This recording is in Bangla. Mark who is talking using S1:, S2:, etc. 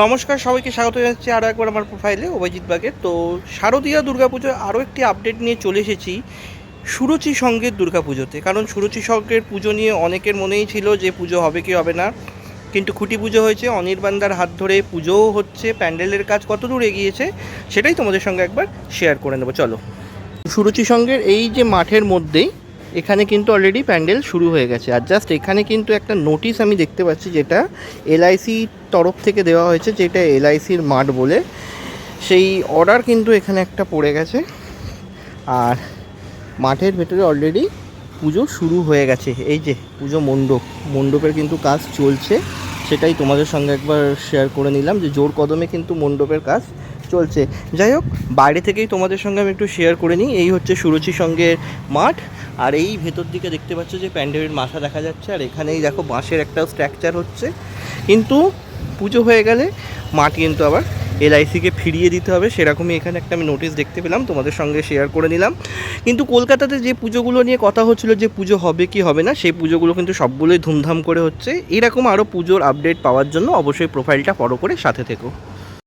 S1: নমস্কার, সবাইকে স্বাগত জানাচ্ছি আরও একবার আমার প্রোফাইলে অভিজিৎ বাগের। তো শারদীয়া দুর্গাপুজোর আরও একটি আপডেট নিয়ে চলে এসেছি সুরুচি সঙ্গের দুর্গাপুজোতে। কারণ সুরুচি সঙ্গের পুজো নিয়ে অনেকের মনেই ছিল যে পুজো হবে কি হবে না, কিন্তু খুঁটি পুজো হয়েছে, অনির্বাণদার হাত ধরে পুজোও হচ্ছে। প্যান্ডেলের কাজ কত দূর এগিয়েছে সেটাই তোমাদের সঙ্গে একবার শেয়ার করে নেবো। চলো, সুরুচি সঙ্গের এই যে মাঠের মধ্যেই এখানে কিন্তু অলরেডি প্যান্ডেল শুরু হয়ে গেছে। আর জাস্ট এখানে কিন্তু একটা নোটিশ আমি দেখতে পাচ্ছি, যেটা এলআইসি তরফ থেকে দেওয়া হয়েছে, যেটা এলআইসির মাঠ বলে। সেই অর্ডার কিন্তু এখানে একটা পড়ে গেছে। আর মাঠের ভেতরে অলরেডি পুজো শুরু হয়ে গেছে। এই যে পুজো মণ্ডপের কিন্তু কাজ চলছে, সেটাই তোমাদের সঙ্গে একবার শেয়ার করে নিলাম যে জোর কদমে কিন্তু মণ্ডপের কাজ চলছে। যাই হোক, বাইরে থেকেই তোমাদের সঙ্গে আমি একটু শেয়ার করে নিই। এই হচ্ছে সুরুচি সঙ্গের মাঠ। আর এই ভেতর দিকে দেখতে পাচ্ছ যে প্যান্ডেলের মাথা দেখা যাচ্ছে। আর এখানেই দেখো বাঁশের একটা স্ট্রাকচার হচ্ছে। কিন্তু পুজো হয়ে গেলে মাঠ কিন্তু আবার এলআইসিকে ফিরিয়ে দিতে হবে, সেরকমই এখানে একটা আমি নোটিশ দেখতে পেলাম, তোমাদের সঙ্গে শেয়ার করে নিলাম। কিন্তু কলকাতাতে যে পুজোগুলো নিয়ে কথা হচ্ছিলো যে পুজো হবে কি হবে না, সেই পুজোগুলো কিন্তু সবগুলোই ধুমধাম করে হচ্ছে। এরকম আরও পুজোর আপডেট পাওয়ার জন্য অবশ্যই প্রোফাইলটা ফলো করে সাথে থেকো।